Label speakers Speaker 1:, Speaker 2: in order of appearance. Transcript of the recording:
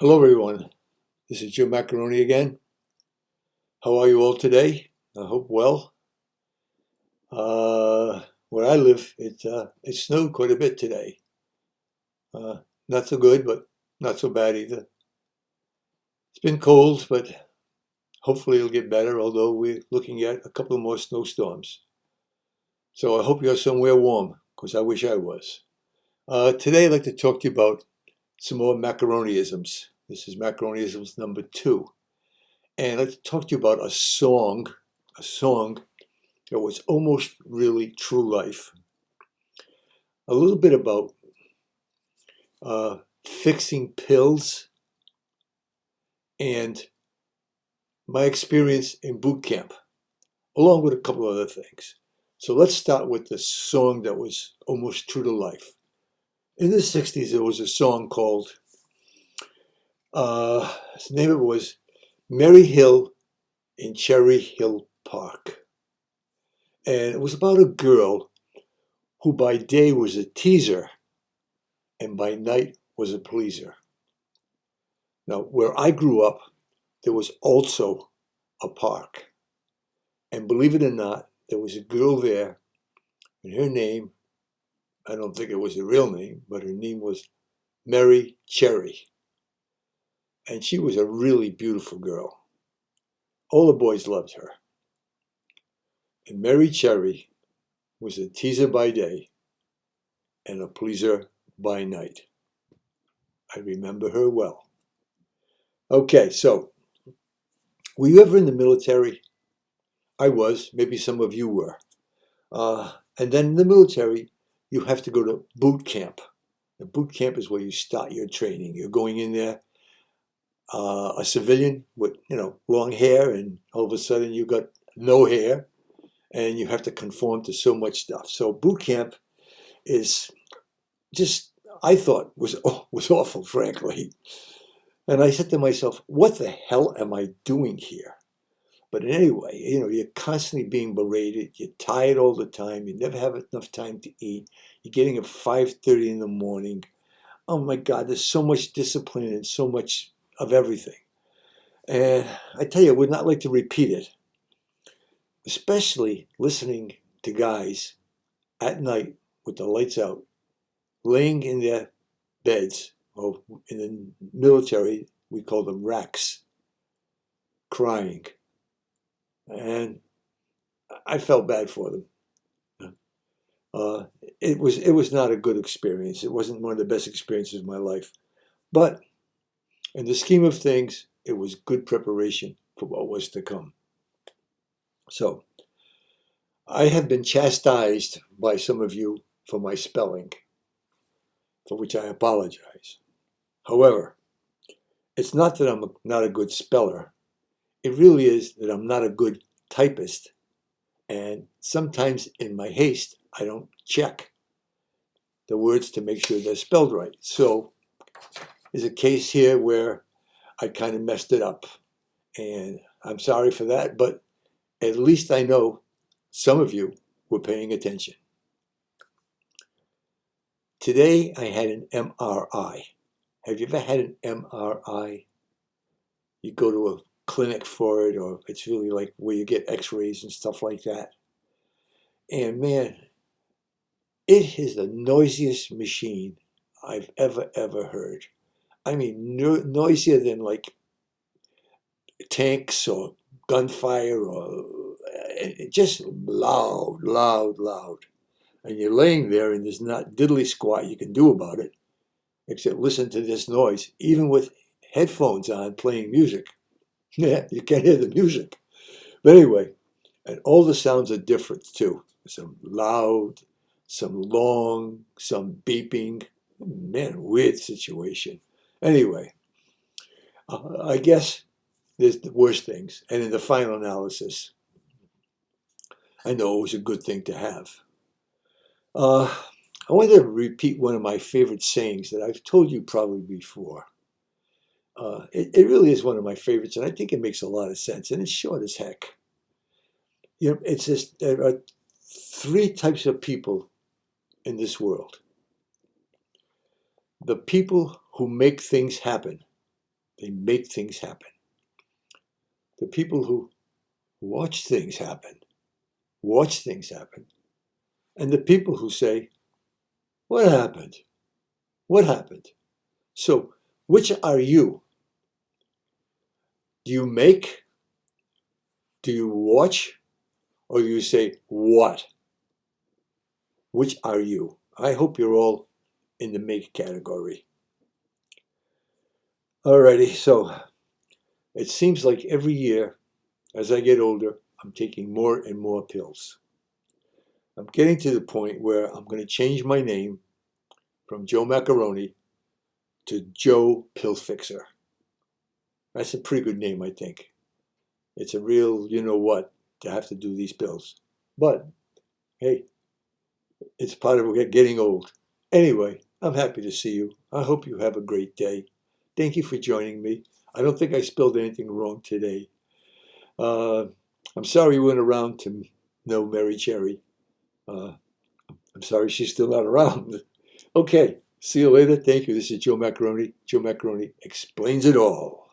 Speaker 1: Hello, everyone. This is Joe Macaroni again. How are you all today? I hope well. Where I live, it snowed quite a bit today. Uh, Not so good, but not so bad either. It's been cold, but hopefully it'll get better, although we're looking at a couple more snowstorms. So I hope you're somewhere warm, because I wish I was. Today I'd like to talk to you about some more Macaronisms. This is Macaronisms number 2. And I'd like to talk to you about a song that was almost really true life. A little bit about uh, fixing pills and my experience in boot camp, along with a couple of other things. So let's start with the song that was almost true to life. In the 60s, there was a song called, the name of it was Mary Hill in Cherry Hill Park. And it was about a girl who by day was a teaser and by night was a pleaser. Now, where I grew up, there was also a park. And believe it or not, there was a girl there, and her name, I don't think it was a real name, but her name was Mary Cherry. And she was a really beautiful girl. All the boys loved her. And Mary Cherry was a teaser by day and a pleaser by night. I remember her well. Okay, so were you ever in the military? I was. Maybe some of you were. And then in the military, you have to go to boot camp. The boot camp is where you start your training. You're going in there, a civilian with long hair, and all of a sudden you got no hair, and you have to conform to so much stuff. So boot camp is just, I thought, was awful, frankly. And I said to myself, what the hell am I doing here? But anyway, you're constantly being berated. You're tired all the time. You never have enough time to eat. You're getting up 5:30 in the morning. Oh my God, there's so much discipline and so much of everything. And I tell you, I would not like to repeat it, especially listening to guys at night with the lights out, laying in their beds, or in the military, we call them racks, crying. And I felt bad for them. Uh, it was not a good experience. It wasn't one of the best experiences of my life. But in the scheme of things, it was good preparation for what was to come. So I have been chastised by some of you for my spelling, for which I apologize. However, it's not that I'm not a good speller. It really is that I'm not a good typist. And sometimes in my haste, I don't check the words to make sure they're spelled right. So there's a case here where I kind of messed it up. And I'm sorry for that, but at least I know some of you were paying attention. Today I had an MRI. Have you ever had an MRI? You go to a clinic for it, or it's really like where you get x-rays and stuff like that. And man, it is the noisiest machine I've ever heard. I mean, noisier than like tanks or gunfire, or just loud. And you're laying there, and there's not diddly squat you can do about it, except listen to this noise, even with headphones on playing music. Yeah, you can't hear the music. But anyway, and all the sounds are different too. Some loud, some long, some beeping. Man, weird situation. Anyway, I guess there's the worst things. And in the final analysis, I know it was a good thing to have. I want to repeat one of my favorite sayings that I've told you probably before. It really is one of my favorites, and I think it makes a lot of sense, and it's short as heck. It's just there are three types of people in this world: the people who make things happen, They make things happen. The people who watch things happen, and the people who say, what happened? What happened? So, which are you? Do you make? Do you watch? Or do you say, what? Which are you? I hope you're all in the make category. Alrighty, so it seems like every year, as I get older, I'm taking more and more pills. I'm getting to the point where I'm going to change my name from Joe Macaroni to Joe Pill Fixer. That's a pretty good name, I think. It's a real, you know what, to have to do these pills. But, hey, it's part of getting old. Anyway, I'm happy to see you. I hope you have a great day. Thank you for joining me. I don't think I spelled anything wrong today. I'm sorry you weren't around to know Mary Cherry. I'm sorry she's still not around. Okay, see you later. Thank you. This is Joe Macaroni. Joe Macaroni explains it all.